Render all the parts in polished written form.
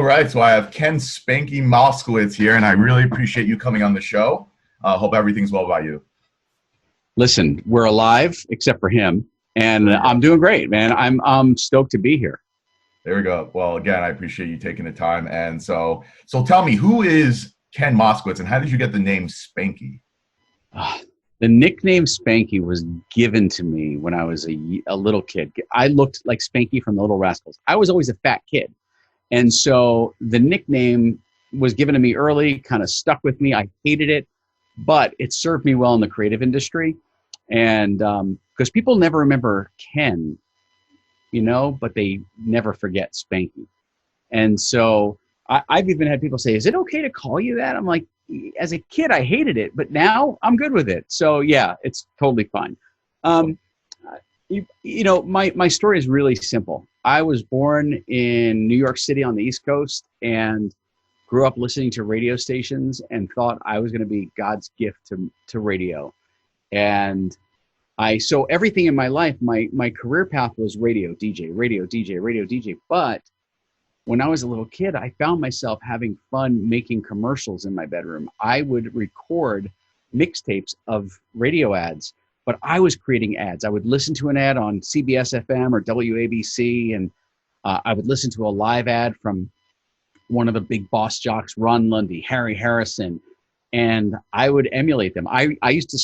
All right, so I have Ken Spanky Moskowitz here, and I really appreciate you coming on the show. Hope everything's well by you. Listen, we're alive, except for him, and I'm doing great, man. I'm stoked to be here. There we go. Well, again, I appreciate you taking the time. And so tell me, who is Ken Moskowitz, and how did you get the name Spanky? The nickname Spanky was given to me when I was a little kid. I looked like Spanky from the Little Rascals. I was always a fat kid. And so the nickname was given to me early, kind of stuck with me. I hated it, but it served me well in the creative industry. And because people never remember Ken, but they never forget Spanky. And so I've even had people say, is it okay to call you that? I'm like, as a kid, I hated it, but now I'm good with it. So yeah, it's totally fine. My story is really simple. I was born in New York City on the East Coast and grew up listening to radio stations and thought I was going to be God's gift to radio. And so everything in my life, my career path was radio DJ. But when I was a little kid, I found myself having fun making commercials in my bedroom. I would record mixtapes of radio ads, but I was creating ads. I would listen to an ad on CBS FM or WABC, and I would listen to a live ad from one of the big boss jocks, Ron Lundy, Harry Harrison, and I would emulate them. I used to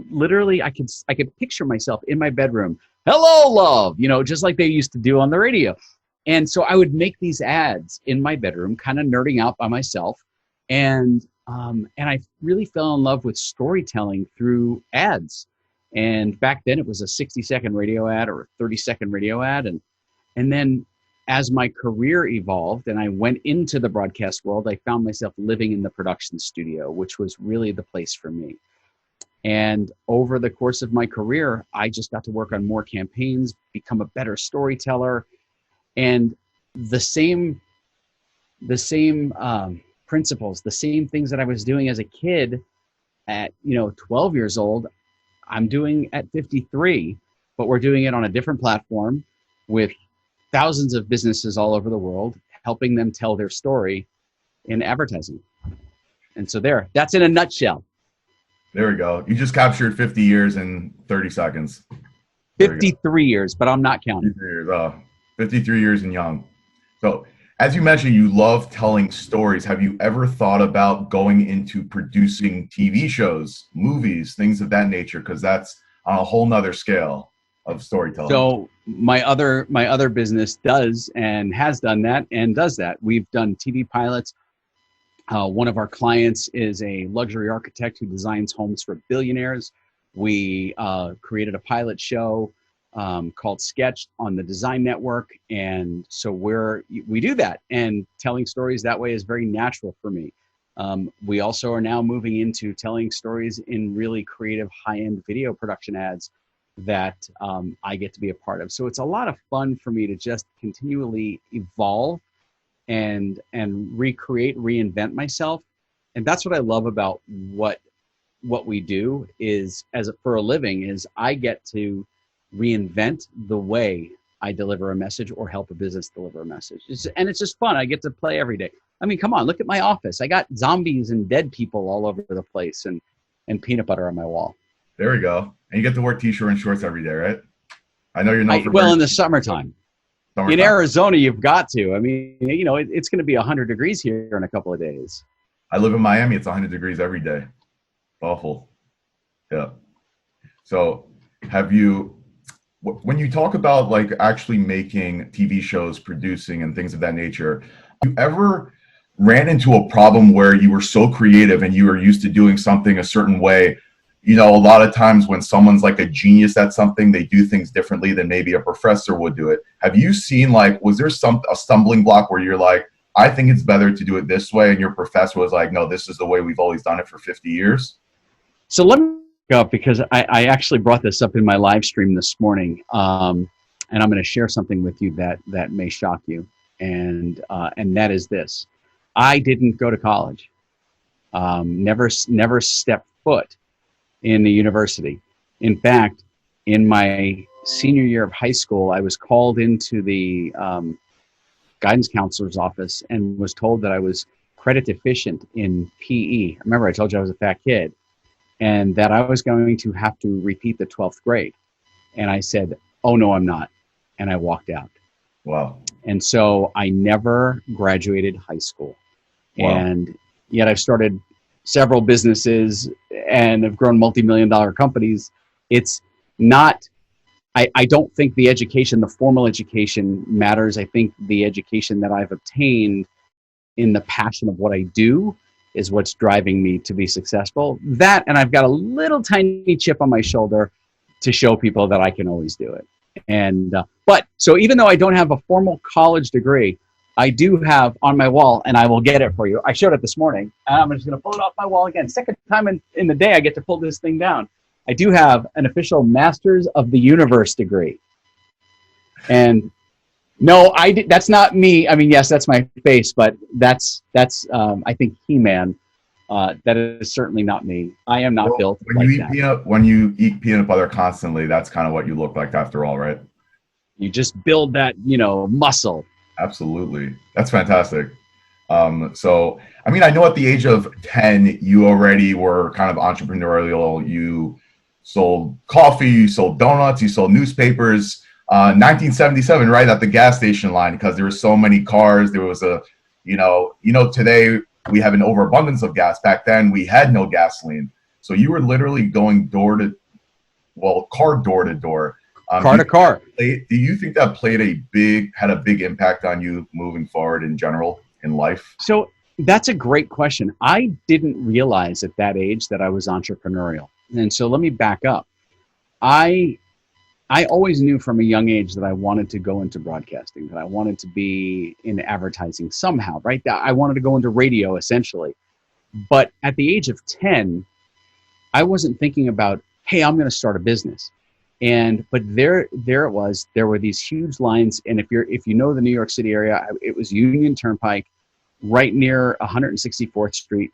literally, I could picture myself in my bedroom, hello, love, just like they used to do on the radio. And so I would make these ads in my bedroom, kind of nerding out by myself. And I really fell in love with storytelling through ads. And back then it was a 60-second radio ad or a 30-second radio ad. And then as my career evolved and I went into the broadcast world, I found myself living in the production studio, which was really the place for me. And over the course of my career, I just got to work on more campaigns, become a better storyteller. And the same principles, the same things that I was doing as a kid at 12 years old, I'm doing at 53, but we're doing it on a different platform with thousands of businesses all over the world, helping them tell their story in advertising. And so that's in a nutshell. There we go. You just captured 50 years in 30 seconds. 53 years, but I'm not counting. 53 years and young. So as you mentioned, you love telling stories. Have you ever thought about going into producing TV shows, movies, things of that nature? Because that's on a whole nother scale of storytelling. So my other business does and has done that and does that. We've done TV pilots. One of our clients is a luxury architect who designs homes for billionaires. We created a pilot show called Sketch on the Design Network. And so we do that, and telling stories that way is very natural for me. We also are now moving into telling stories in really creative high-end video production ads that I get to be a part of. So it's a lot of fun for me to just continually evolve and recreate, reinvent myself. And that's what I love about what we do is for a living is I get to reinvent the way I deliver a message or help a business deliver a message. It's just fun. I get to play every day. I mean, come on, look at my office. I got zombies and dead people all over the place and peanut butter on my wall. There we go. And you get to wear t-shirt and shorts every day, right? I know you're not. Well, in the summertime. In Arizona, you've got to. I mean, it's going to be 100 degrees here in a couple of days. I live in Miami. It's 100 degrees every day. Awful. Yeah. So when you talk about like actually making TV shows, producing and things of that nature, have you ever ran into a problem where you were so creative and you were used to doing something a certain way? A lot of times when someone's like a genius at something, they do things differently than maybe a professor would do it. Have you seen was there a stumbling block where you're like, I think it's better to do it this way, and your professor was like, no, this is the way we've always done it for 50 years? So let me go up because I actually brought this up in my live stream this morning, and I'm going to share something with you that may shock you, and that is this: I didn't go to college, never stepped foot in the university. In fact, in my senior year of high school, I was called into the guidance counselor's office and was told that I was credit deficient in PE. Remember, I told you I was a fat kid, and that I was going to have to repeat the 12th grade. And I said, oh, no, I'm not. And I walked out. Wow. And so I never graduated high school. Wow. And yet I've started several businesses and have grown multi-million-dollar companies. It's not, I don't think the education, the formal education matters. I think the education that I've obtained in the passion of what I do is what's driving me to be successful. That, and I've got a little tiny chip on my shoulder to show people that I can always do it. And, but, so even though I don't have a formal college degree, I do have on my wall, and I will get it for you. I showed it this morning, and I'm just going to pull it off my wall again. Second time in the day I get to pull this thing down. I do have an official Masters of the Universe degree. And no, that's not me. I mean, yes, that's my face, but that's I think He-Man. That is certainly not me. I am not built like that. When you eat peanut butter constantly, that's kind of what you look like after all, right? You just build that, muscle. Absolutely. That's fantastic. So, I mean, I know at the age of 10, you already were kind of entrepreneurial. You sold coffee, you sold donuts, you sold newspapers. 1977, right at the gas station line, because there were so many cars. There was today we have an overabundance of gas. Back then, we had no gasoline. So you were literally going car door to door. Car to car. Do you think that had a big impact on you moving forward in general in life? So that's a great question. I didn't realize at that age that I was entrepreneurial. And so let me back up. I always knew from a young age that I wanted to go into broadcasting, that I wanted to be in advertising somehow, right? That I wanted to go into radio essentially. But at the age of 10, I wasn't thinking about, hey, I'm going to start a business. But there it was. There were these huge lines, and if you know the New York City area, it was Union Turnpike, right near 164th Street,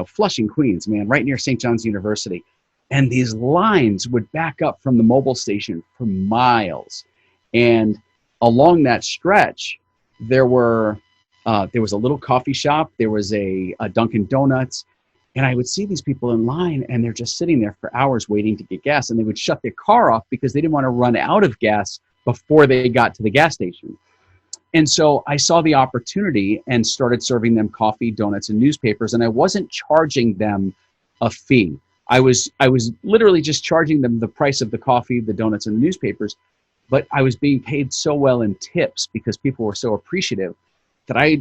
Flushing, Queens, man, right near St. John's University, and these lines would back up from the mobile station for miles, and along that stretch, there was a little coffee shop, there was a Dunkin' Donuts. And I would see these people in line, and they're just sitting there for hours waiting to get gas, and they would shut their car off because they didn't want to run out of gas before they got to the gas station. And so I saw the opportunity and started serving them coffee, donuts, and newspapers, and I wasn't charging them a fee. I was literally just charging them the price of the coffee, the donuts, and the newspapers, but I was being paid so well in tips because people were so appreciative that I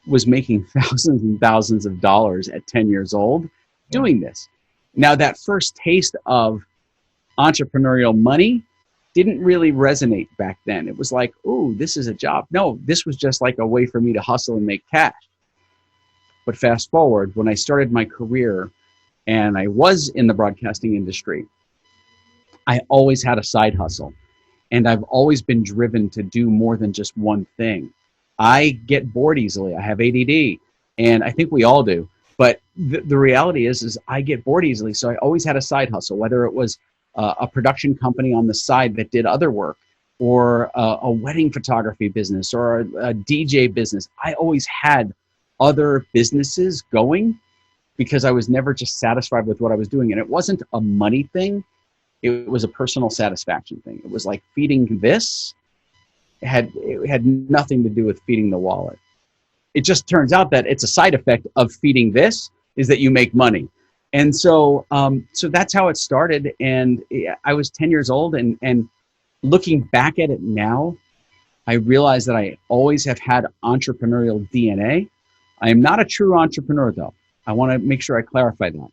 was making thousands and thousands of dollars at 10 years old doing this. Now, that first taste of entrepreneurial money didn't really resonate back then. It was like, ooh, this is a job. No, this was just like a way for me to hustle and make cash. But fast forward, when I started my career and I was in the broadcasting industry, I always had a side hustle. And I've always been driven to do more than just one thing. I get bored easily. I have ADD, and I think we all do. But the reality is I get bored easily. So I always had a side hustle, whether it was a production company on the side that did other work, or a wedding photography business, or a DJ business. I always had other businesses going because I was never just satisfied with what I was doing. And it wasn't a money thing. It was a personal satisfaction thing. It was like feeding this. It had nothing to do with feeding the wallet. It just turns out that it's a side effect of feeding this is that you make money. And so that's how it started. And I was 10 years old, and looking back at it now, I realize that I always have had entrepreneurial DNA. I am not a true entrepreneur, though. I want to make sure I clarify that.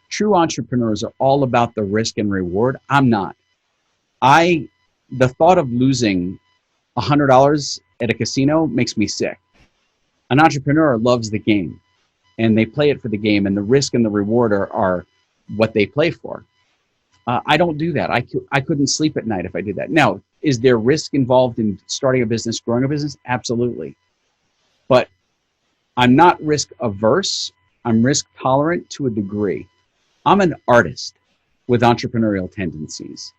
True entrepreneurs are all about the risk and reward. I'm not. The thought of losing $100 at a casino makes me sick. An entrepreneur loves the game, and they play it for the game, and the risk and the reward are what they play for. I don't do that. I couldn't sleep at night if I did that. Now, is there risk involved in starting a business, growing a business? Absolutely. But I'm not risk averse. I'm risk tolerant to a degree. I'm an artist with entrepreneurial tendencies.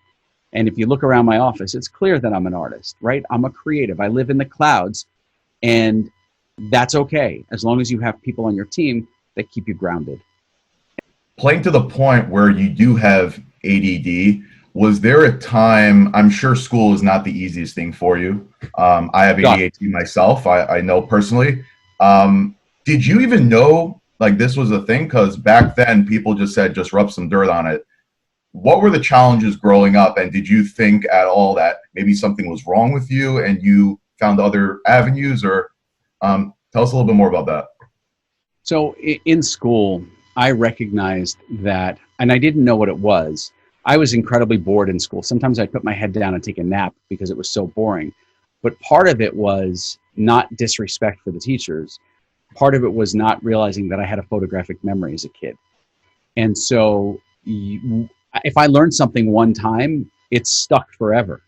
And if you look around my office, it's clear that I'm an artist, right? I'm a creative. I live in the clouds. And that's okay, as long as you have people on your team that keep you grounded. Playing to the point where you do have ADD, was there a time, I'm sure school is not the easiest thing for you. I have ADHD myself, I know personally. Did you even know like this was a thing? Because back then people just said, just rub some dirt on it. What were the challenges growing up? And did you think at all that maybe something was wrong with you and you found other avenues? Or tell us a little bit more about that. So in school, I recognized that, and I didn't know what it was. I was incredibly bored in school. Sometimes I'd put my head down and take a nap because it was so boring. But part of it was not disrespect for the teachers. Part of it was not realizing that I had a photographic memory as a kid. And so if I learned something one time, it's stuck forever.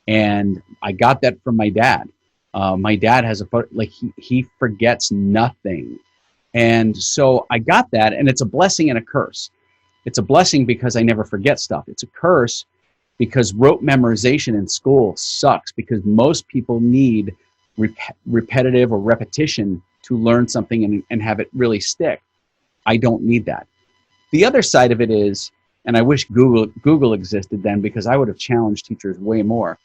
And I got that from my dad. My dad has he forgets nothing. And so I got that, and it's a blessing and a curse. It's a blessing because I never forget stuff. It's a curse because rote memorization in school sucks, because most people need repetitive or repetition to learn something and have it really stick. I don't need that. The other side of it is, and I wish Google existed then, because I would have challenged teachers way more.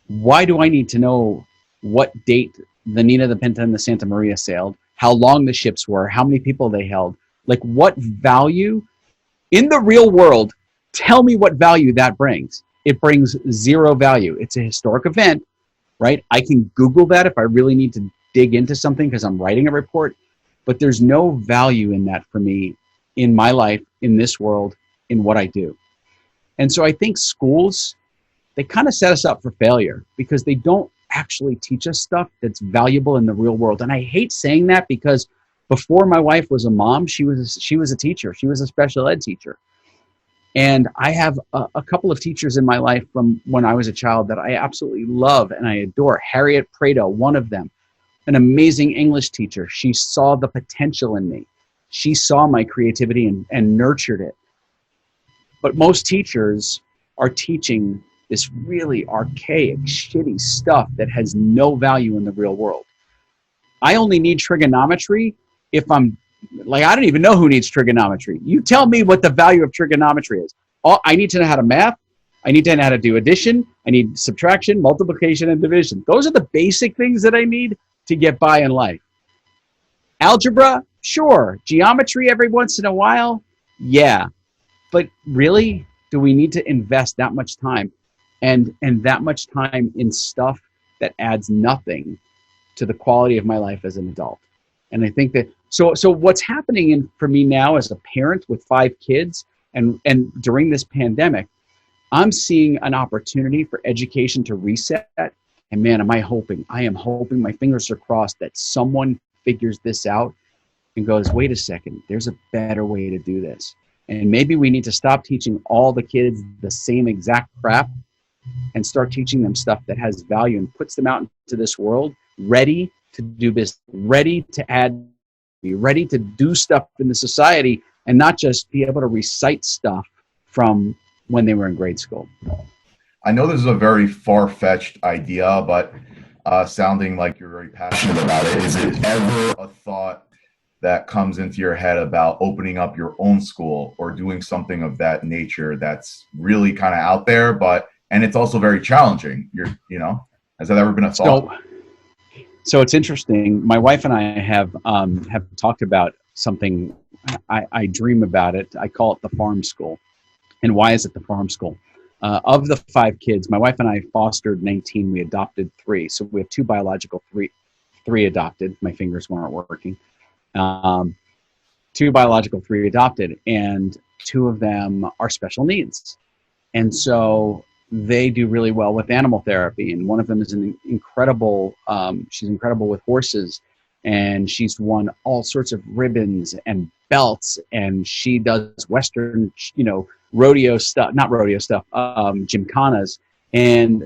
Why do I need to know what date the Nina, the Pinta, and the Santa Maria sailed, how long the ships were, how many people they held? Like, what value in the real world? Tell me what value that brings. It brings zero value. It's a historic event, right? I can Google that if I really need to dig into something because I'm writing a report, but there's no value in that for me, in my life, in this world, in what I do. And so I think schools, they kind of set us up for failure because they don't actually teach us stuff that's valuable in the real world. And I hate saying that because before my wife was a mom, she was a teacher. She was a special ed teacher. And I have a couple of teachers in my life from when I was a child that I absolutely love and I adore. Harriet Prado, one of them, an amazing English teacher. She saw the potential in me. She saw my creativity and nurtured it. But most teachers are teaching this really archaic, shitty stuff that has no value in the real world. I only need trigonometry if I'm, like, I don't even know who needs trigonometry. You tell me what the value of trigonometry is. I need to know how to math. I need to know how to do addition. I need subtraction, multiplication, and division. Those are the basic things that I need to get by in life. Algebra, sure. Geometry every once in a while, yeah. But really, do we need to invest that much time and that much time in stuff that adds nothing to the quality of my life as an adult? And I think that, so what's happening for me now as a parent with 5 kids and during this pandemic, I'm seeing an opportunity for education to reset. And man, I am hoping, my fingers are crossed that someone figures this out and goes, wait a second, there's a better way to do this. And maybe we need to stop teaching all the kids the same exact crap and start teaching them stuff that has value and puts them out into this world ready to do business, ready to add, be ready to do stuff in the society and not just be able to recite stuff from when they were in grade school. I know this is a very far-fetched idea, but sounding like you're very passionate about it, is it ever a thought that comes into your head about opening up your own school or doing something of that nature that's really kind of out there, and it's also very challenging? Has that ever been a thought? So it's interesting. My wife and I have talked about something. I dream about it. I call it the farm school. And why is it the farm school? Of the 5 kids, my wife and I fostered 19. We adopted 3. So we have 2 biological, 3 adopted. My fingers weren't working. 2 biological, 3 adopted, and 2 of them are special needs. And so they do really well with animal therapy. And one of them is an incredible, she's incredible with horses, and she's won all sorts of ribbons and belts, and she does Western, rodeo stuff, not rodeo stuff, gymkhanas. And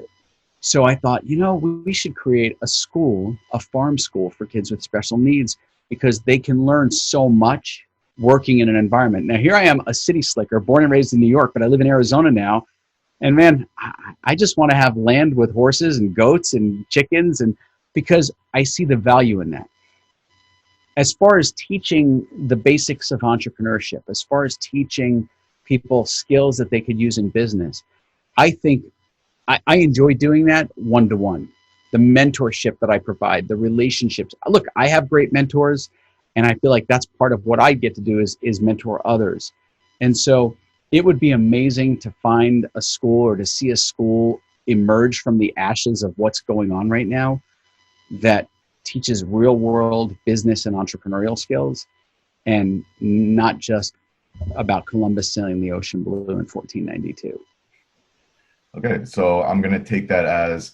so I thought, we should create a school, a farm school for kids with special needs, because they can learn so much working in an environment. Now, here I am, a city slicker, born and raised in New York, but I live in Arizona now. And man, I just want to have land with horses and goats and chickens. And because I see the value in that. As far as teaching the basics of entrepreneurship, as far as teaching people skills that they could use in business, I think I enjoy doing that one-to-one. The mentorship that I provide, the relationships. Look, I have great mentors, and I feel like that's part of what I get to do is mentor others. And so it would be amazing to find a school or to see a school emerge from the ashes of what's going on right now that teaches real world business and entrepreneurial skills, and not just about Columbus sailing the ocean blue in 1492. Okay, so I'm going to take that as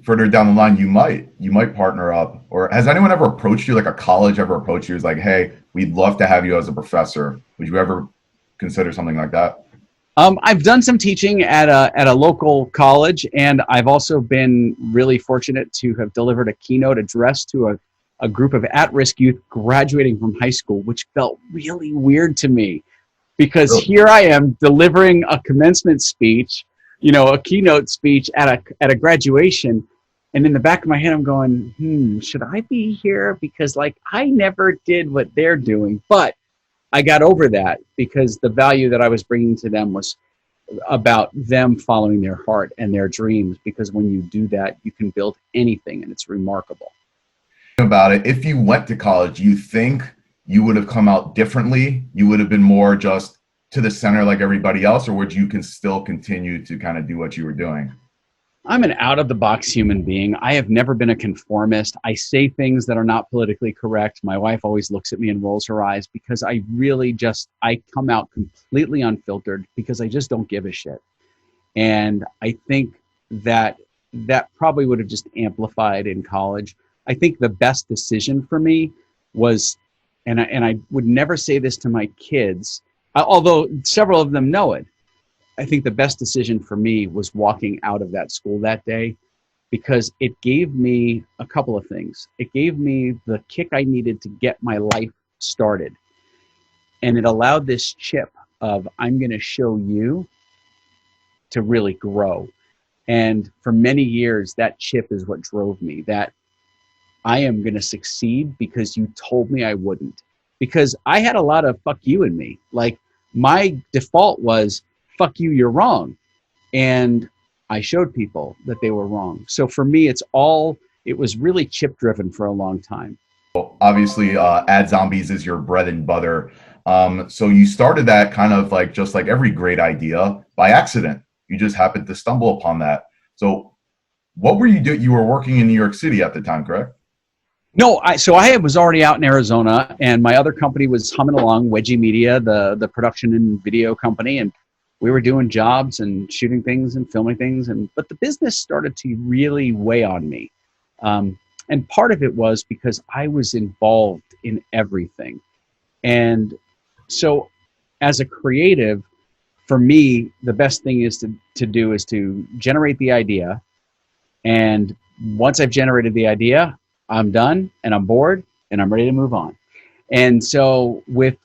further down the line, you might partner up. Or has anyone ever approached you, like a college ever approached you, is like, hey, we'd love to have you as a professor? Would you ever consider something like that? I've done some teaching at a local college, and I've also been really fortunate to have delivered a keynote address to a group of at-risk youth graduating from high school, which felt really weird to me, because here I am delivering a commencement speech, a keynote speech at a graduation, and in the back of my head I'm going, should I be here? Because I never did what they're doing. But I got over that because the value that I was bringing to them was about them following their heart and their dreams, because when you do that, you can build anything, and it's remarkable. About it, if you went to college, you think you would have come out differently? You would have been more just to the center like everybody else, or would you can still continue to kind of do what you were doing? I'm an out-of-the-box human being. I have never been a conformist. I say things that are not politically correct. My wife always looks at me and rolls her eyes, because I come out completely unfiltered, because I just don't give a shit. And I think that probably would have just amplified in college. I think the best decision for me was, and I would never say this to my kids, although several of them know it, I think the best decision for me was walking out of that school that day, because it gave me a couple of things. It gave me the kick I needed to get my life started. And it allowed this chip of, I'm going to show you, to really grow. And for many years, that chip is what drove me, that I am going to succeed because you told me I wouldn't. Because I had a lot of fuck you in me. Like, my default was, fuck you, you're wrong. And I showed people that they were wrong. So for me, it was really chip driven for a long time. Obviously, AdZombies is your bread and butter. So you started that kind of like, just like every great idea, by accident. You just happened to stumble upon that. So what were you doing? You were working in New York City at the time, correct? No, I was already out in Arizona, and my other company was humming along, Wedgie Media, the production and video company, and we were doing jobs and shooting things and filming things, but the business started to really weigh on me. And part of it was because I was involved in everything. And so as a creative, for me, the best thing is to do is to generate the idea. And once I've generated the idea, I'm done and I'm bored and I'm ready to move on. And so with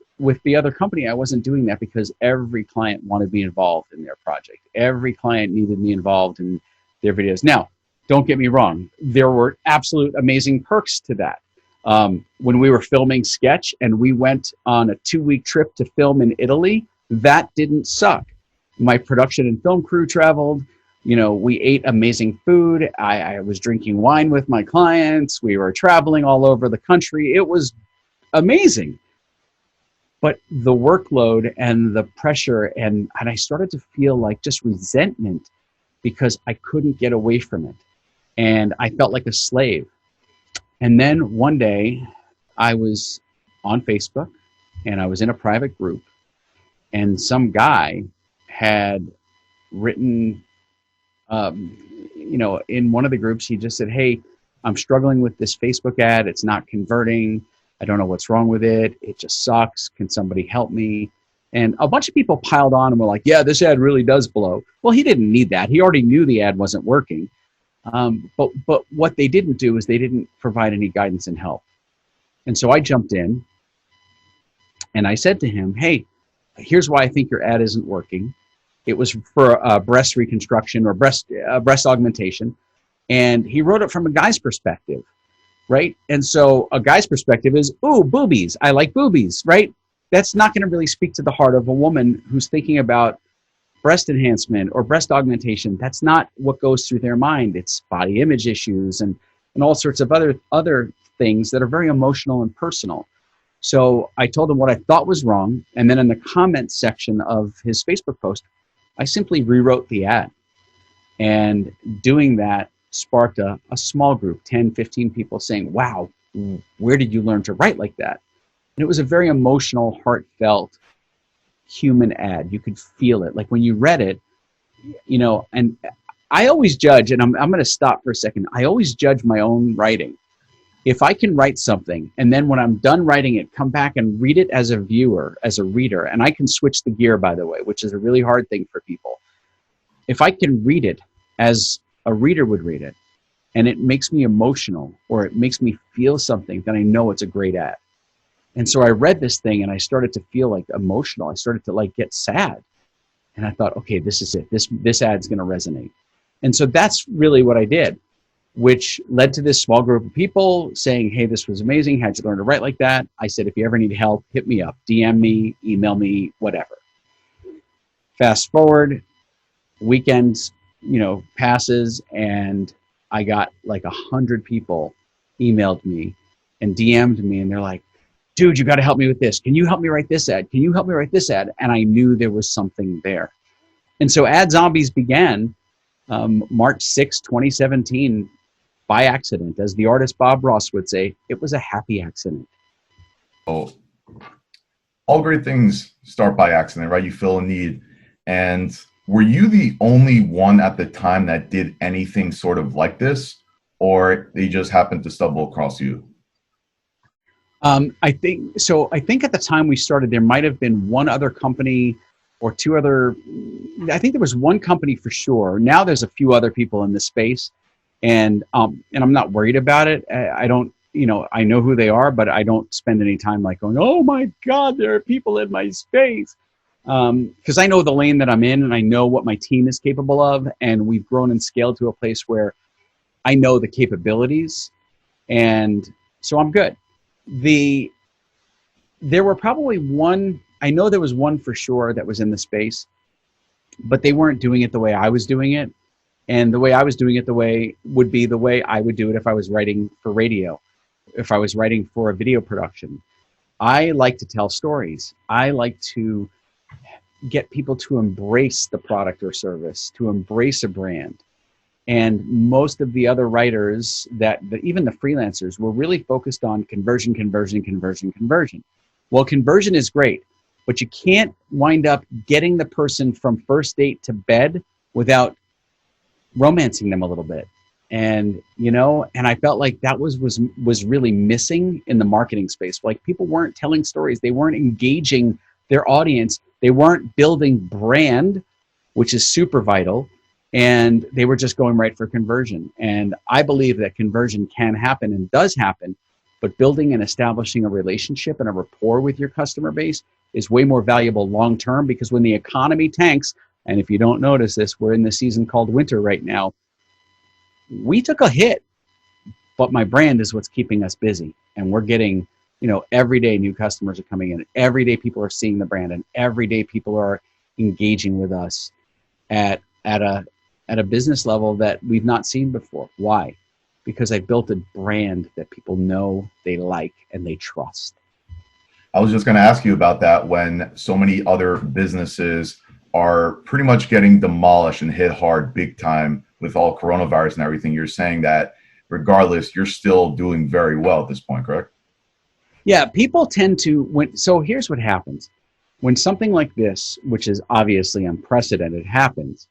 the other company, I wasn't doing that, because every client wanted me involved in their project. Every client needed me involved in their videos. Now, don't get me wrong. There were absolute amazing perks to that. When we were filming Sketch and we went on a 2-week trip to film in Italy, that didn't suck. My production and film crew traveled. We ate amazing food. I was drinking wine with my clients. We were traveling all over the country. It was amazing. But the workload and the pressure, and I started to feel like just resentment, because I couldn't get away from it. And I felt like a slave. And then one day I was on Facebook and I was in a private group, and some guy had written, in one of the groups, he just said, hey, I'm struggling with this Facebook ad. It's not converting. I don't know what's wrong with it. It just sucks. Can somebody help me? And a bunch of people piled on and were like, yeah, this ad really does blow. Well, he didn't need that. He already knew the ad wasn't working. But what they didn't do is they didn't provide any guidance and help. And so I jumped in and I said to him, hey, here's why I think your ad isn't working. It was for breast reconstruction or breast augmentation. And he wrote it from a guy's perspective, right? And so a guy's perspective is, ooh, boobies. I like boobies, right? That's not going to really speak to the heart of a woman who's thinking about breast enhancement or breast augmentation. That's not what goes through their mind. It's body image issues and all sorts of other things that are very emotional and personal. So I told him what I thought was wrong. And then in the comments section of his Facebook post, I simply rewrote the ad. And doing that sparked a small group, 10, 15 people saying, wow, where did you learn to write like that? And it was a very emotional, heartfelt, human ad. You could feel it. Like when you read it, you know, and I always judge, and I'm going to stop for a second. I always judge my own writing. If I can write something and then when I'm done writing it, come back and read it as a viewer, as a reader, and I can switch the gear, by the way, which is a really hard thing for people. If I can read it as a reader would read it, and it makes me emotional or it makes me feel something, then I know it's a great ad. And so I read this thing and I started to feel like emotional. I started to like get sad. And I thought, okay, this is it. This ad's going to resonate. And so that's really what I did, which led to this small group of people saying, hey, this was amazing. How'd you learn to write like that? I said, if you ever need help, hit me up, DM me, email me, whatever. Fast forward, weekends, you know, passes, and I got like 100 people emailed me and DM'd me, and they're like, dude, you got to help me with this. Can you help me write this ad? Can you help me write this ad? And I knew there was something there. And so AdZombies began March 6, 2017, by accident. As the artist Bob Ross would say, it was a happy accident. Oh, all great things start by accident, right? You feel a need. And were you the only one at the time that did anything sort of like this, or they just happened to stumble across you? I think at the time we started, there might have been one other company or two other. I think there was one company for sure. Now there's a few other people in this space, and I'm not worried about it. I don't, you know, I know who they are, but I don't spend any time like going, oh my God, there are people in my space. Because I know the lane that I'm in and I know what my team is capable of, and we've grown and scaled to a place where I know the capabilities, and so I'm good. There were probably one, I know there was one for sure that was in the space, but they weren't doing it the way I was doing it. And the way I was doing it would be the way I would do it if I was writing for radio, if I was writing for a video production. I like to tell stories. I like to get people to embrace the product or service, to embrace a brand. And most of the other writers even the freelancers were really focused on conversion. Well, conversion is great, but you can't wind up getting the person from first date to bed without romancing them a little bit. And, you know, and I felt like that was really missing in the marketing space. Like people weren't telling stories. They weren't engaging their audience. They weren't building brand, which is super vital. And they were just going right for conversion. And I believe that conversion can happen and does happen, but building and establishing a relationship and a rapport with your customer base is way more valuable long-term, because when the economy tanks, and if you don't notice this, we're in the season called winter right now, we took a hit, but my brand is what's keeping us busy. And we're getting, you know, every day new customers are coming in. Every day people are seeing the brand, and every day people are engaging with us at a business level that we've not seen before. Why? Because I built a brand that people know, they like, and they trust. I was just going to ask you about that. When so many other businesses are pretty much getting demolished and hit hard big time with all coronavirus and everything, you're saying that regardless, you're still doing very well at this point, correct? Yeah, people tend to, so here's what happens. When something like this, which is obviously unprecedented, happens,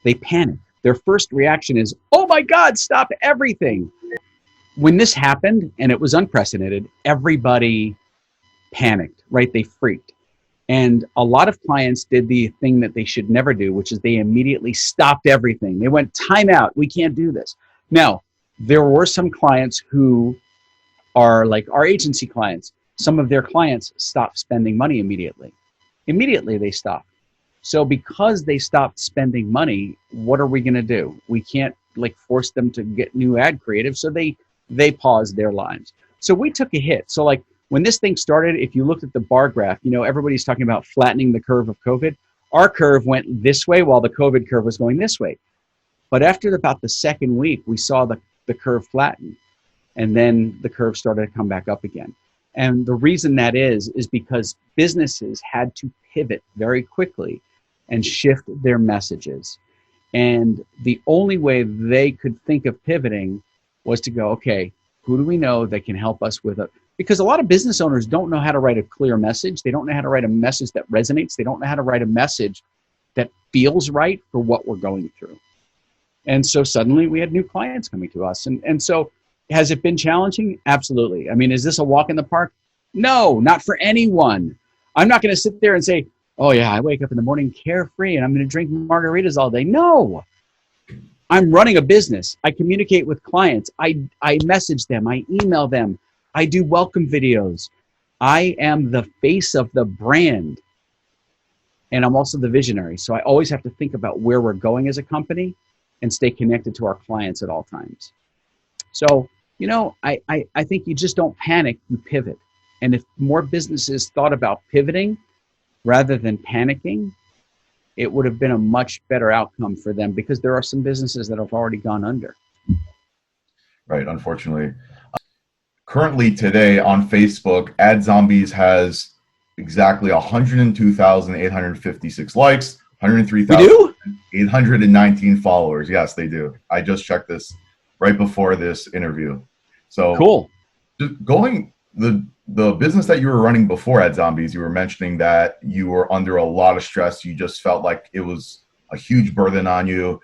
they panic. Their first reaction is, oh my God, stop everything. When this happened and it was unprecedented, everybody panicked, right? They freaked. And a lot of clients did the thing that they should never do, which is they immediately stopped everything. They went, time out, we can't do this. Now, there were some clients who are like our agency clients. Some of their clients stopped spending money immediately. Immediately they stopped. So because they stopped spending money, what are we going to do? We can't like force them to get new ad creative. So they paused their lives. So we took a hit. So like when this thing started, if you looked at the bar graph, you know, everybody's talking about flattening the curve of COVID. Our curve went this way while the COVID curve was going this way. But after about the second week, we saw the curve flatten, and then the curve started to come back up again. And the reason that is because businesses had to pivot very quickly and shift their messages. And the only way they could think of pivoting was to go, okay, who do we know that can help us with it? Because a lot of business owners don't know how to write a clear message. They don't know how to write a message that resonates. They don't know how to write a message that feels right for what we're going through. And so suddenly we had new clients coming to us. And so has it been challenging? Absolutely. I mean, is this a walk in the park? No, not for anyone. I'm not going to sit there and say, oh yeah, I wake up in the morning carefree and I'm going to drink margaritas all day. No, I'm running a business. I communicate with clients. I message them. I email them. I do welcome videos. I am the face of the brand. And I'm also the visionary. So I always have to think about where we're going as a company and stay connected to our clients at all times. So, you know, I think you just don't panic, you pivot. And if more businesses thought about pivoting rather than panicking, it would have been a much better outcome for them, because there are some businesses that have already gone under. Right, unfortunately. Currently today on Facebook, AdZombies has exactly 102,856 likes, 103,819 followers. Yes, they do. I just checked this right before this interview. So cool. Just going the business that you were running before AdZombies, you were mentioning that you were under a lot of stress. You just felt like it was a huge burden on you.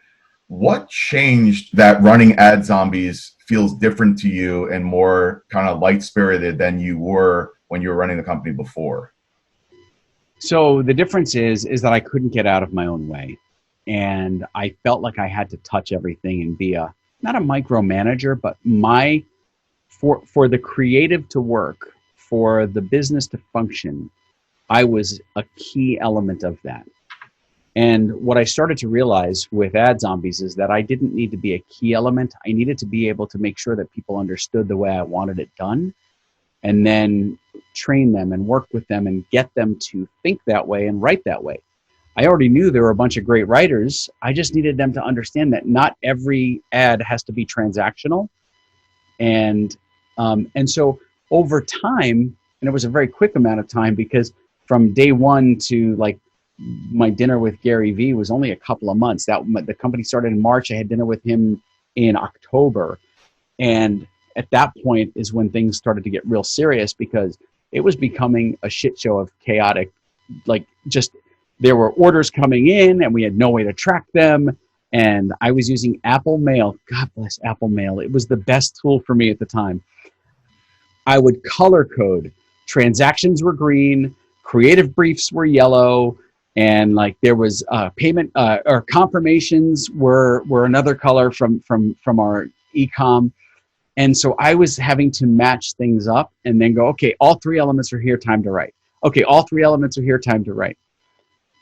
What changed that running AdZombies feels different to you and more kind of light-spirited than you were when you were running the company before? So the difference is that I couldn't get out of my own way. And I felt like I had to touch everything and be not a micromanager, but for the creative to work, for the business to function, I was a key element of that. And what I started to realize with AdZombies is that I didn't need to be a key element. I needed to be able to make sure that people understood the way I wanted it done, and then train them and work with them and get them to think that way and write that way. I already knew there were a bunch of great writers. I just needed them to understand that not every ad has to be transactional. And so over time, and it was a very quick amount of time, because from day one to like my dinner with Gary Vee was only a couple of months. The company started in March. I had dinner with him in October. And at that point is when things started to get real serious, because it was becoming a shit show of chaotic, like just there were orders coming in and we had no way to track them. And I was using Apple Mail. God bless Apple Mail. It was the best tool for me at the time. I would color code. Transactions were green, creative briefs were yellow, and like there was payment or confirmations were another color from our e-com. And so I was having to match things up and then go, okay, all three elements are here, time to write. Okay, all three elements are here, time to write.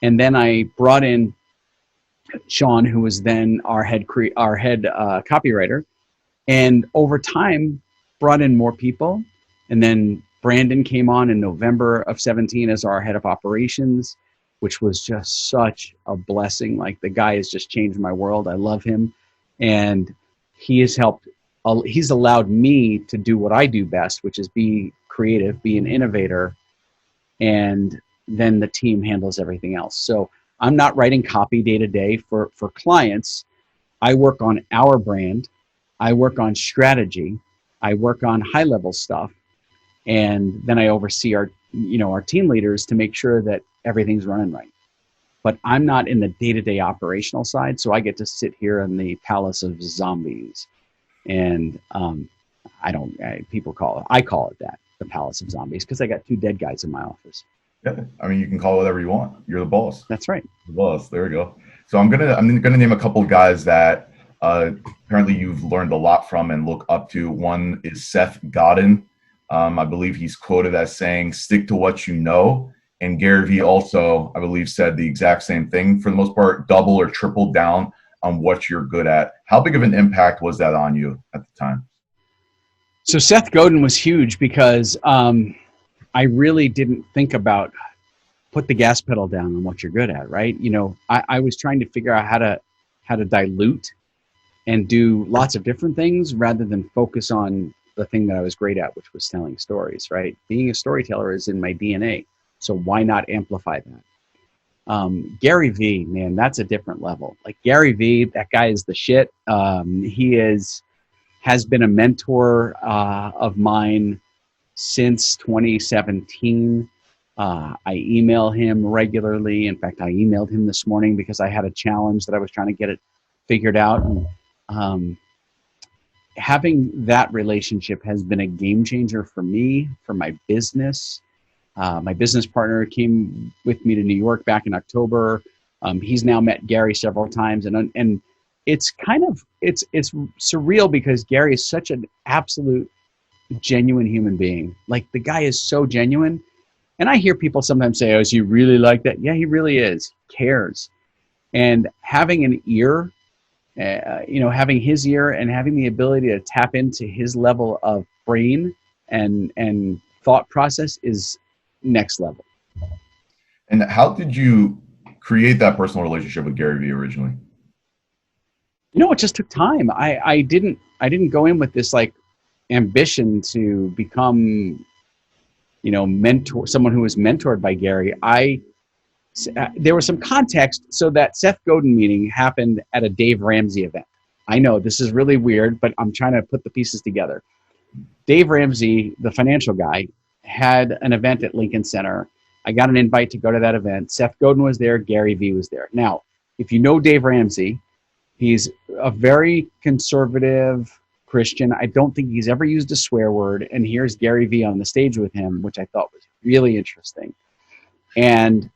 And then I brought in Sean, who was then our head copywriter, and over time brought in more people. And then Brandon came on in November of 17 as our head of operations, which was just such a blessing. Like, the guy has just changed my world. I love him. And he has helped, he's allowed me to do what I do best, which is be creative, be an innovator. And then the team handles everything else. So I'm not writing copy day to day for clients. I work on our brand. I work on strategy. I work on high level stuff. And then I oversee our team leaders to make sure that everything's running right. But I'm not in the day-to-day operational side, so I get to sit here in the palace of zombies. And I call it that, the palace of zombies, because I got two dead guys in my office. Yeah, I mean, you can call it whatever you want. You're the boss. That's right. The boss. There we go. So I'm gonna name a couple of guys that apparently you've learned a lot from and look up to. One is Seth Godin. I believe he's quoted as saying, "Stick to what you know." And Gary Vee also, I believe, said the exact same thing. For the most part, double or triple down on what you're good at. How big of an impact was that on you at the time? So Seth Godin was huge because I really didn't think about put the gas pedal down on what you're good at, right? You know, I was trying to figure out how to dilute and do lots of different things rather than focus on the thing that I was great at, which was telling stories, right? Being a storyteller is in my DNA. So why not amplify that? Gary Vee, man, that's a different level. Like Gary Vee, that guy is the shit. He has been a mentor of mine since 2017. I email him regularly. In fact, I emailed him this morning because I had a challenge that I was trying to get it figured out. And having that relationship has been a game changer for me, for my business. My business partner came with me to New York back in October. He's now met Gary several times, and it's kind of it's surreal because Gary is such an absolute genuine human being. Like the guy is so genuine. And I hear people sometimes say, "Oh, is he really like that?" Yeah, he really is. He cares. And having an ear, having his ear and having the ability to tap into his level of brain and thought process is next level. And how did you create that personal relationship with Gary Vee originally? It just took time. I didn't go in with this like ambition to become, mentor, someone who was mentored by Gary. There was some context. So that Seth Godin meeting happened at a Dave Ramsey event. I know this is really weird, but I'm trying to put the pieces together. Dave Ramsey, the financial guy, had an event at Lincoln Center. I got an invite to go to that event. Seth Godin was there. Gary Vee was there. Now, if you know Dave Ramsey, he's a very conservative Christian. I don't think he's ever used a swear word. And here's Gary Vee on the stage with him, which I thought was really interesting. And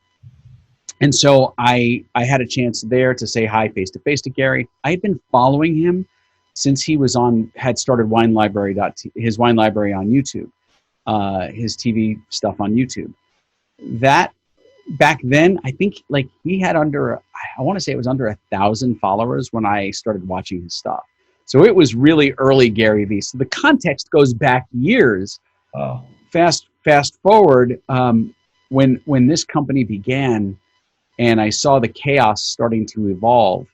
so I had a chance there to say hi face to face to Gary. I had been following him since he had started his wine library on YouTube, his TV stuff on YouTube. That back then, I think like he had I want to say it was under 1,000 followers when I started watching his stuff. So it was really early Gary Vee. So the context goes back years. Oh. Fast forward, when this company began and I saw the chaos starting to evolve,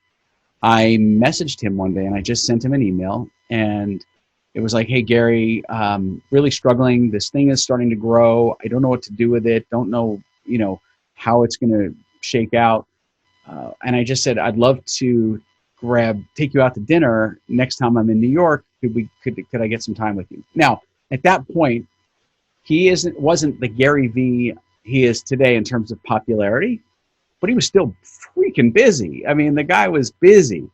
I messaged him one day and I just sent him an email, and it was like, "Hey Gary, really struggling. This thing is starting to grow. I don't know what to do with it. Don't know, how it's going to shake out." And I just said, "I'd love to take you out to dinner next time I'm in New York. Could I get some time with you?" Now, at that point, he wasn't the Gary Vee he is today in terms of popularity, but he was still freaking busy. I mean, the guy was busy.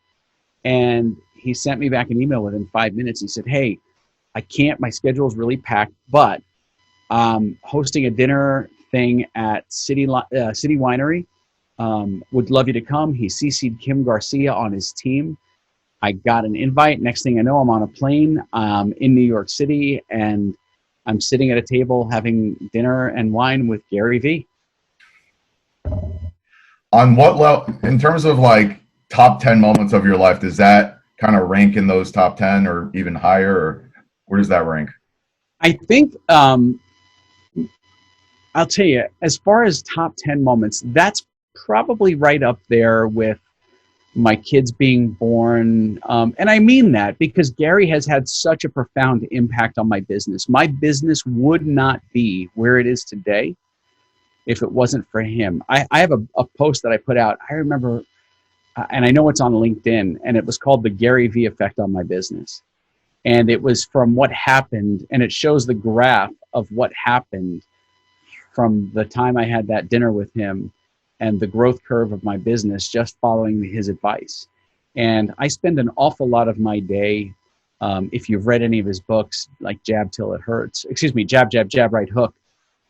And he sent me back an email within 5 minutes. He said, "Hey, I can't, my schedule is really packed, but hosting a dinner thing at City Winery. Would love you to come." He CC'd Kim Garcia on his team. I got an invite. Next thing I know, I'm on a plane in New York City, and I'm sitting at a table having dinner and wine with Gary Vee. On what level, in terms of like top 10 moments of your life, does that kind of rank in those top 10 or even higher, or where does that rank? I think, I'll tell you, as far as top 10 moments, that's probably right up there with my kids being born. And I mean that because Gary has had such a profound impact on my business. My business would not be where it is today if it wasn't for him. I have a post that I put out. I remember, and I know it's on LinkedIn, and it was called "The Gary Vee Effect on My Business." And it was from what happened, and it shows the graph of what happened from the time I had that dinner with him and the growth curve of my business just following his advice. And I spend an awful lot of my day, if you've read any of his books, like Jab, Jab, Right Hook,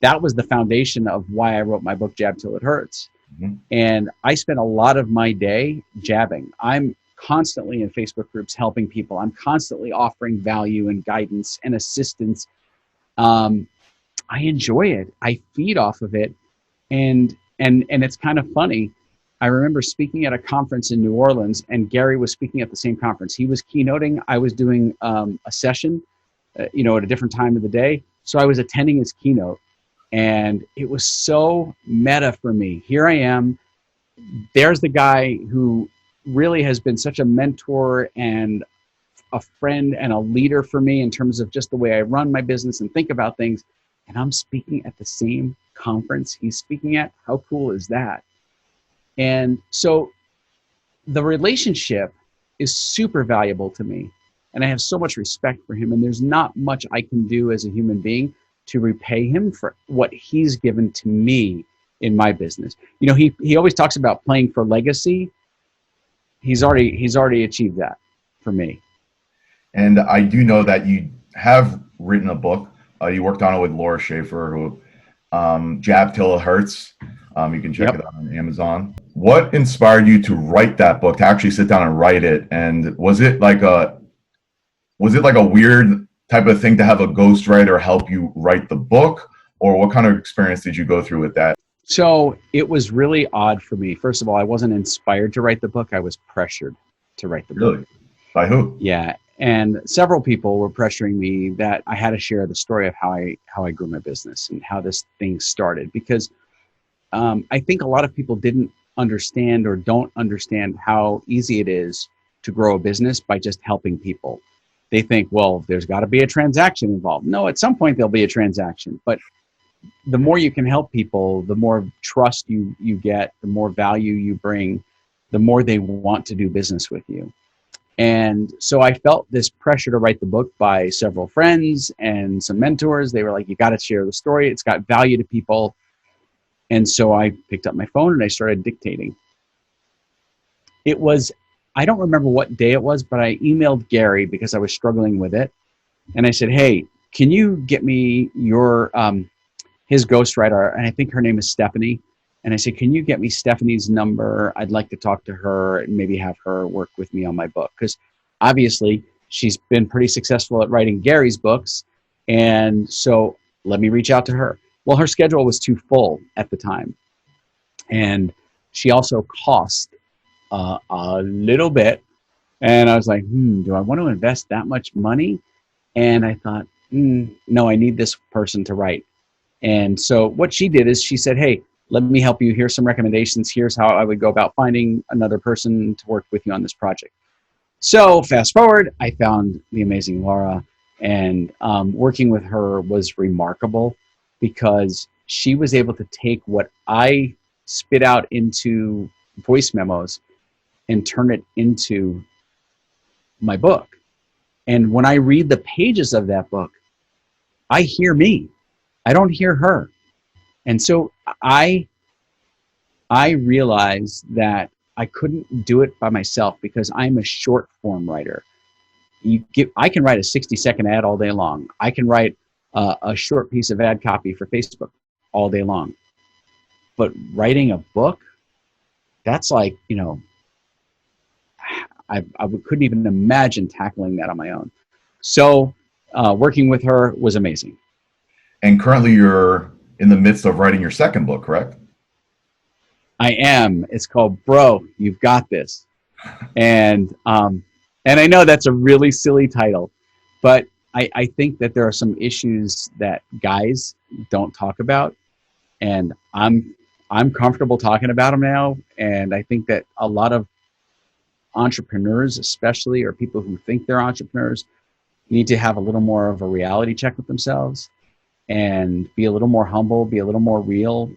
that was the foundation of why I wrote my book, Jab Till It Hurts. Mm-hmm. And I spent a lot of my day jabbing. I'm constantly in Facebook groups helping people. I'm constantly offering value and guidance and assistance. I enjoy it. I feed off of it. And it's kind of funny. I remember speaking at a conference in New Orleans, and Gary was speaking at the same conference. He was keynoting. I was doing a session, at a different time of the day. So I was attending his keynote, and it was so meta for me. Here I am. There's the guy who really has been such a mentor and a friend and a leader for me in terms of just the way I run my business and think about things. And I'm speaking at the same conference he's speaking at. How cool is that? And so the relationship is super valuable to me. And I have so much respect for him. And there's not much I can do as a human being to repay him for what he's given to me in my business. He always talks about playing for legacy. He's already achieved that for me. And I do know that you have written a book. You worked on it with Laura Schaefer, who Jab Till It Hurts. You can check it out on Amazon. What inspired you to write that book, to actually sit down and write it? And was it like a weird type of thing to have a ghostwriter help you write the book? Or what kind of experience did you go through with that? So it was really odd for me. First of all, I wasn't inspired to write the book. I was pressured to write the book. Really? By who? Yeah. And several people were pressuring me that I had to share the story of how I grew my business and how this thing started. Because I think a lot of people didn't understand or don't understand how easy it is to grow a business by just helping people. They think, well, there's got to be a transaction involved. No, at some point there'll be a transaction. But the more you can help people, the more trust you get, the more value you bring, the more they want to do business with you. And so I felt this pressure to write the book by several friends and some mentors. They were like, you got to share the story. It's got value to people. And so I picked up my phone and I started dictating. I don't remember what day it was, but I emailed Gary because I was struggling with it. And I said, hey, can you get me his ghostwriter? And I think her name is Stephanie. And I said, can you get me Stephanie's number? I'd like to talk to her and maybe have her work with me on my book. Because obviously she's been pretty successful at writing Gary's books. And so let me reach out to her. Well, her schedule was too full at the time. And she also cost a little bit. And I was like, do I want to invest that much money? And I thought, no, I need this person to write. And so what she did is she said, hey, let me help you. Here's some recommendations. Here's how I would go about finding another person to work with you on this project. So fast forward, I found the amazing Laura, and working with her was remarkable because she was able to take what I spit out into voice memos and turn it into my book. And when I read the pages of that book, I hear me. I don't hear her. And so I realized that I couldn't do it by myself because I'm a short form writer. I can write a 60-second ad all day long. I can write a short piece of ad copy for Facebook all day long. But writing a book, that's like, I couldn't even imagine tackling that on my own. So working with her was amazing. And currently you're in the midst of writing your second book, correct? I am. It's called Bro, You've Got This. And I know that's a really silly title, but I think that there are some issues that guys don't talk about, and I'm comfortable talking about them now. And I think that a lot of entrepreneurs, especially, or people who think they're entrepreneurs, need to have a little more of a reality check with themselves and be a little more humble, be a little more real.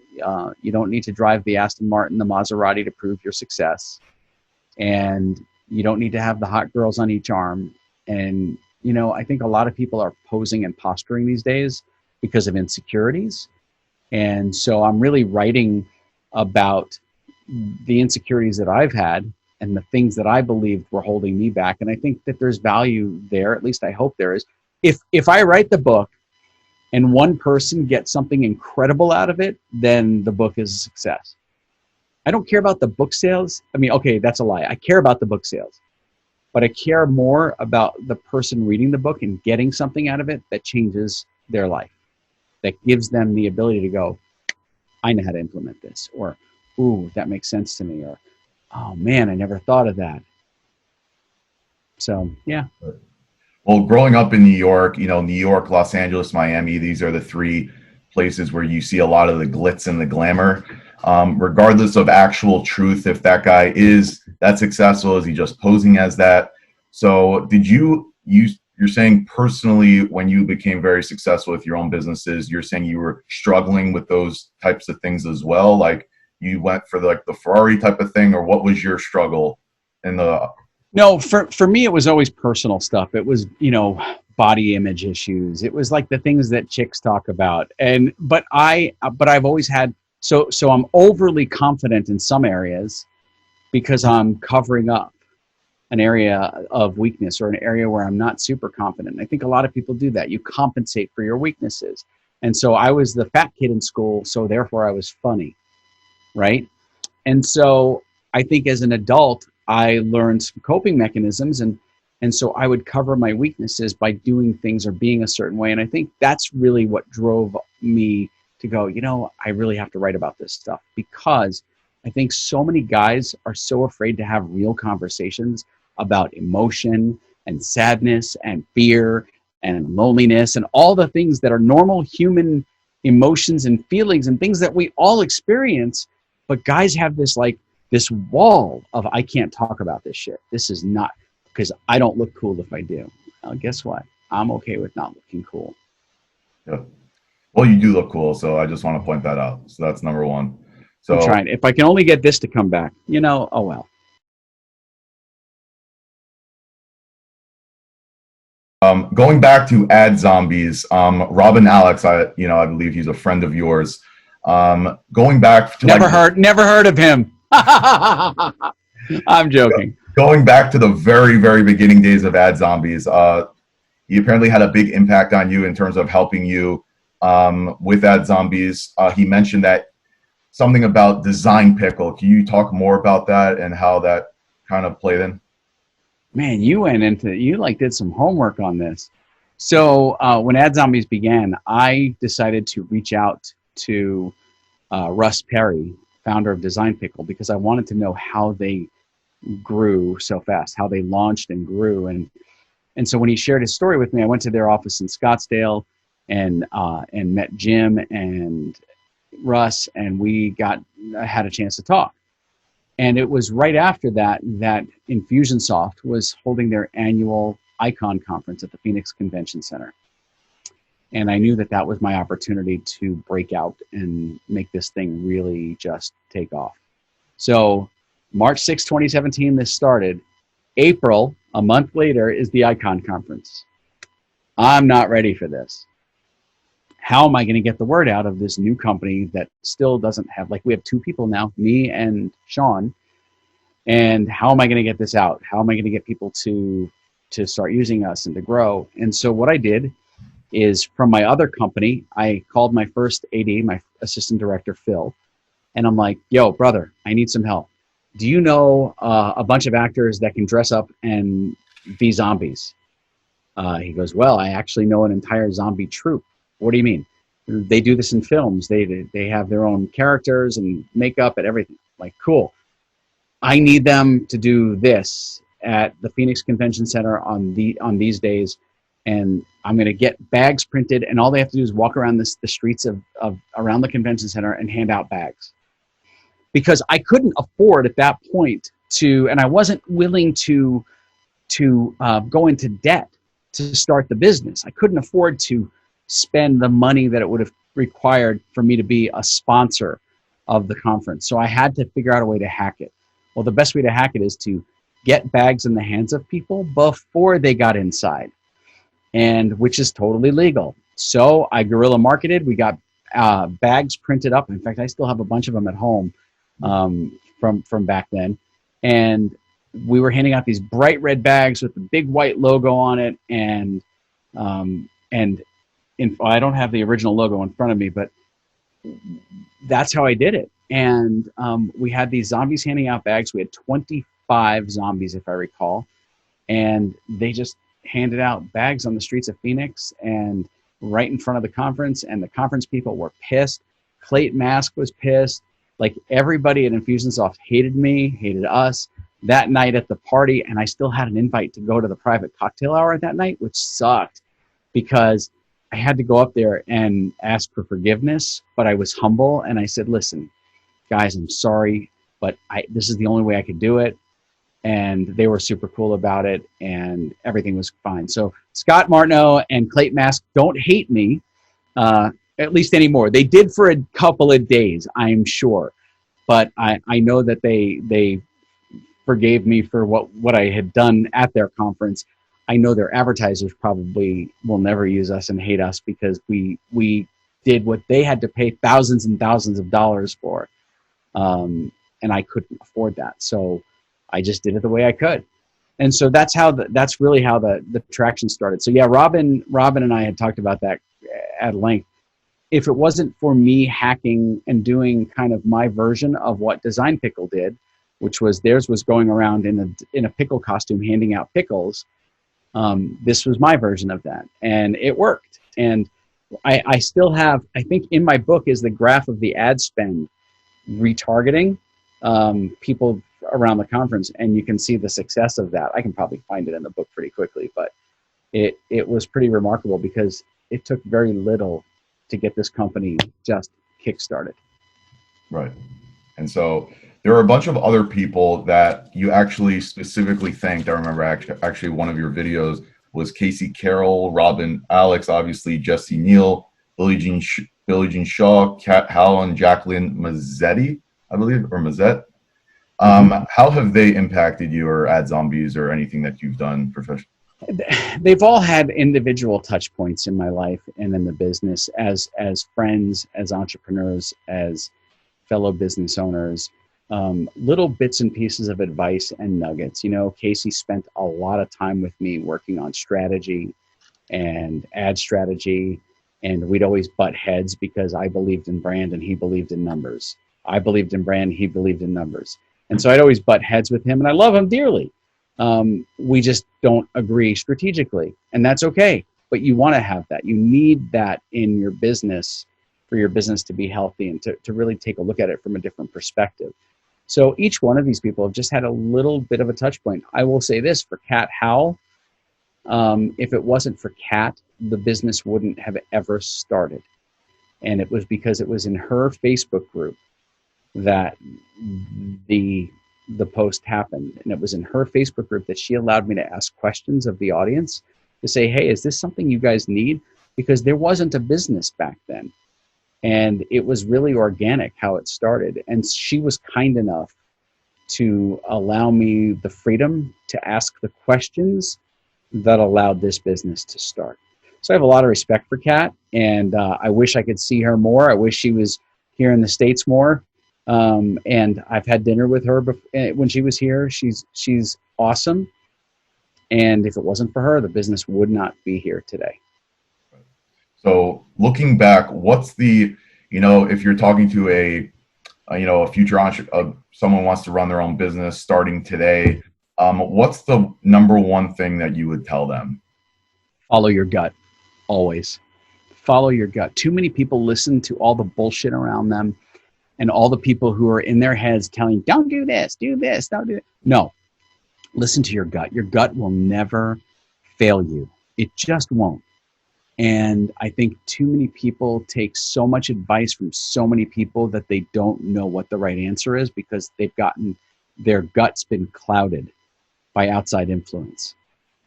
You don't need to drive the Aston Martin, the Maserati to prove your success. And you don't need to have the hot girls on each arm. And, I think a lot of people are posing and posturing these days because of insecurities. And so I'm really writing about the insecurities that I've had and the things that I believed were holding me back. And I think that there's value there, at least I hope there is. If I write the book and one person gets something incredible out of it, then the book is a success. I don't care about the book sales. I mean, okay, that's a lie. I care about the book sales, but I care more about the person reading the book and getting something out of it that changes their life, that gives them the ability to go, I know how to implement this, or ooh, that makes sense to me, or, oh man, I never thought of that. So yeah. Well, growing up in New York, New York, Los Angeles, Miami, these are the three places where you see a lot of the glitz and the glamour. Regardless of actual truth, if that guy is that successful, is he just posing as that? So did you're saying personally, when you became very successful with your own businesses, you're saying you were struggling with those types of things as well? Like you went for the Ferrari type of thing, or what was your struggle in the? No, for me, it was always personal stuff. It was, body image issues. It was like the things that chicks talk about. But I've always had, so I'm overly confident in some areas because I'm covering up an area of weakness or an area where I'm not super confident. I think a lot of people do that. You compensate for your weaknesses. And so I was the fat kid in school, so therefore I was funny, right? And so I think as an adult, I learned some coping mechanisms, and so I would cover my weaknesses by doing things or being a certain way. And I think that's really what drove me to go, I really have to write about this stuff, because I think so many guys are so afraid to have real conversations about emotion and sadness and fear and loneliness and all the things that are normal human emotions and feelings and things that we all experience. But guys have this wall of, I can't talk about this shit. This is not, because I don't look cool if I do. Well, guess what? I'm okay with not looking cool. Yeah. Well, you do look cool, so I just want to point that out. So that's number one. So I'm trying. If I can only get this to come back, oh well. Going back to AdZombies, Robin Alex, I believe he's a friend of yours. Going back to never heard of him. I'm joking. Going back to the very, very beginning days of AdZombies, he apparently had a big impact on you in terms of helping you with AdZombies. He mentioned that something about Design Pickle. Can you talk more about that and how that kind of played in? Man, you did some homework on this. So when AdZombies began, I decided to reach out to Russ Perry, founder of Design Pickle, because I wanted to know how they grew so fast, how they launched and grew. And so when he shared his story with me, I went to their office in Scottsdale and met Jim and Russ, and had a chance to talk. And it was right after that Infusionsoft was holding their annual Icon conference at the Phoenix Convention Center. And I knew that was my opportunity to break out and make this thing really just take off. So March 6, 2017, this started. April, a month later, is the Icon conference. I'm not ready for this. How am I going to get the word out of this new company that still doesn't have, we have two people now, me and Sean, and how am I going to get this out? How am I going to get people to start using us and to grow? And so what I did is, from my other company, I called my first AD, my assistant director, Phil, and I'm like, yo, brother, I need some help. Do you know a bunch of actors that can dress up and be zombies? He goes, well, I actually know an entire zombie troupe. What do you mean? They do this in films. They have their own characters and makeup and everything. Like, cool. I need them to do this at the Phoenix Convention Center on these days, and I'm going to get bags printed, and all they have to do is walk around the streets of around the convention center and hand out bags. Because I couldn't afford at that point and I wasn't willing to go into debt to start the business. I couldn't afford to spend the money that it would have required for me to be a sponsor of the conference. So I had to figure out a way to hack it. Well, the best way to hack it is to get bags in the hands of people before they got inside, and which is totally legal. So I guerrilla marketed. We got bags printed up. In fact, I still have a bunch of them at home from back then. And we were handing out these bright red bags with the big white logo on it. And I don't have the original logo in front of me, but that's how I did it. And we had these zombies handing out bags. We had 25 zombies, if I recall. And they just handed out bags on the streets of Phoenix and right in front of the conference. And the conference people were pissed. Clayton Mask was pissed. Like everybody at Infusionsoft hated me, hated us that night at the party. And I still had an invite to go to the private cocktail hour that night, which sucked because I had to go up there and ask for forgiveness, but I was humble. And I said, listen, guys, I'm sorry, but this is the only way I could do it. And they were super cool about it, and everything was fine. So Scott Martineau and Clayton Mask don't hate me, at least anymore. They did for a couple of days, I'm sure. But I know that they forgave me for what I had done at their conference. I know their advertisers probably will never use us and hate us because we did what they had to pay thousands and thousands of dollars for. And I couldn't afford that. So I just did it the way I could. And so that's really how the traction started. So yeah, Robin and I had talked about that at length. If it wasn't for me hacking and doing kind of my version of what Design Pickle did, which was theirs was going around in a pickle costume handing out pickles, this was my version of that, and it worked. And I still have, I think in my book is the graph of the ad spend retargeting people around the conference, and you can see the success of that. I can probably find it in the book pretty quickly, but it was pretty remarkable because it took very little to get this company just kickstarted. Right. And so there are a bunch of other people that you actually specifically thanked. I remember actually one of your videos was Casey Carroll, Robin Alex, obviously Jesse Neal, Billie Jean Shaw, Kat Howell, and Jacqueline Mazzetti, I believe, or Mazzette. How have they impacted you or AdZombies or anything that you've done professionally? They've all had individual touch points in my life and in the business as friends, as entrepreneurs, as fellow business owners, little bits and pieces of advice and nuggets. You know, Casey spent a lot of time with me working on strategy and ad strategy, and we'd always butt heads because I believed in brand and he believed in numbers. I believed in brand, he believed in numbers. And so I'd always butt heads with him, and I love him dearly. We just don't agree strategically, and that's okay. But you want to have that. You need that in your business for your business to be healthy and to really take a look at it from a different perspective. So each one of these people have just had a little bit of a touch point. I will say this for Kat Howell, if it wasn't for Kat, the business wouldn't have ever started. And it was because it was in her Facebook group that the post happened. And it was in her Facebook group that she allowed me to ask questions of the audience to say, hey, is this something you guys need? Because there wasn't a business back then. And it was really organic how it started. And she was kind enough to allow me the freedom to ask the questions that allowed this business to start. So I have a lot of respect for Kat, and I wish I could see her more. I wish she was here in the States more. And I've had dinner with her when she was here. She's awesome. And if it wasn't for her, the business would not be here today. So looking back, what's the, if you're talking to a future entrepreneur, someone wants to run their own business starting today, what's the number one thing that you would tell them? Follow your gut, always. Follow your gut. Too many people listen to all the bullshit around them and all the people who are in their heads telling, don't do this, don't do it. No, listen to your gut. Your gut will never fail you. It just won't. And I think too many people take so much advice from so many people that they don't know what the right answer is because they've gotten their gut's been clouded by outside influence.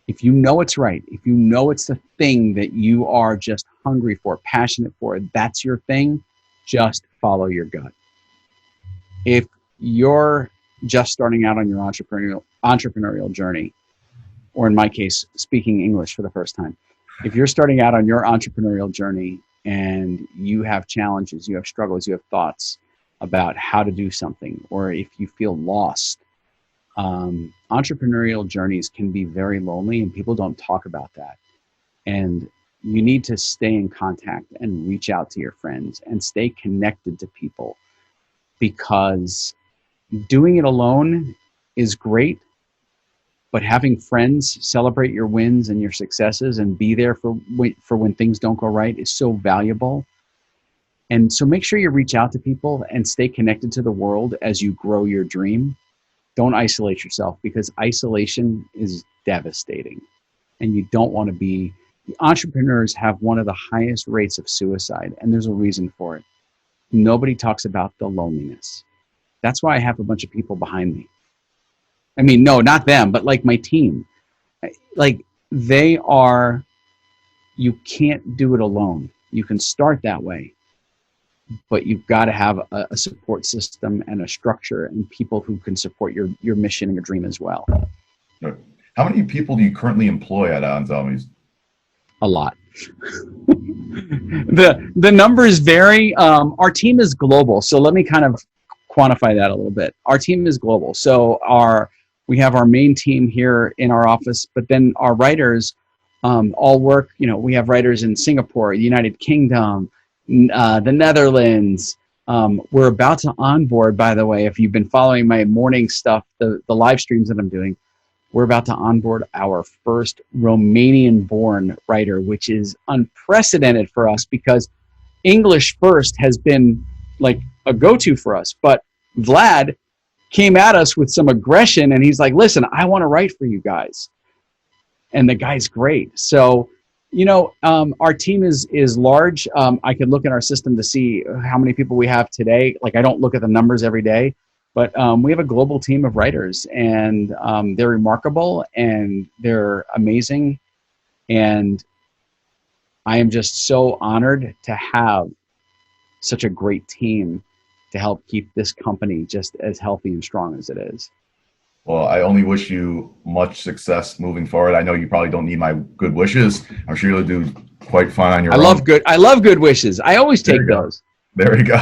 If you know it's right, if you know it's the thing that you are just hungry for, passionate for, that's your thing, just follow your gut. If you're just starting out on your entrepreneurial journey, or in my case, speaking English for the first time, if you're starting out on your entrepreneurial journey and you have challenges, you have struggles, you have thoughts about how to do something, or if you feel lost, entrepreneurial journeys can be very lonely and people don't talk about that. And you need to stay in contact and reach out to your friends and stay connected to people, because doing it alone is great. But having friends celebrate your wins and your successes and be there for when things don't go right is so valuable. And so make sure you reach out to people and stay connected to the world as you grow your dream. Don't isolate yourself, because isolation is devastating. And you don't want to be. Entrepreneurs have one of the highest rates of suicide, and there's a reason for it. Nobody talks about the loneliness. That's why I have a bunch of people behind me. I mean, no, not them, but like my team. Like, they are, you can't do it alone. You can start that way, but you've got to have a support system and a structure and people who can support your mission and your dream as well. How many people do you currently employ at AdZombies? A lot. The numbers vary. Our team is global, so let me kind of quantify that a little bit. Our team is global, so we have our main team here in our office, but then our writers all work. You know, we have writers in Singapore, the United Kingdom, the Netherlands. We're about to onboard, by the way, if you've been following my morning stuff, the live streams that I'm doing, we're about to onboard our first Romanian-born writer, which is unprecedented for us because English first has been like a go-to for us. But Vlad came at us with some aggression, and he's like, listen, I want to write for you guys. And the guy's great. So, you know, our team is large. I could look in our system to see how many people we have today. Like, I don't look at the numbers every day. But we have a global team of writers, and they're remarkable, and they're amazing. And I am just so honored to have such a great team to help keep this company just as healthy and strong as it is. Well, I only wish you much success moving forward. I know you probably don't need my good wishes. I'm sure you'll do quite fine on your own. I love good wishes. I always take those. There we go.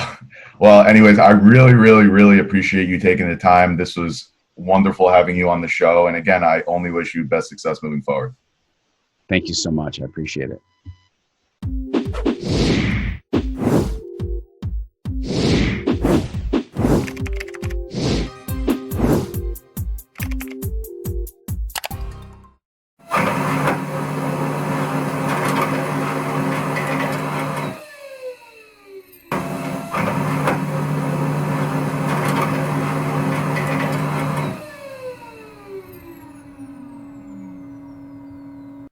Well, anyways, I really, really, really appreciate you taking the time. This was wonderful having you on the show. And again, I only wish you best success moving forward. Thank you so much. I appreciate it.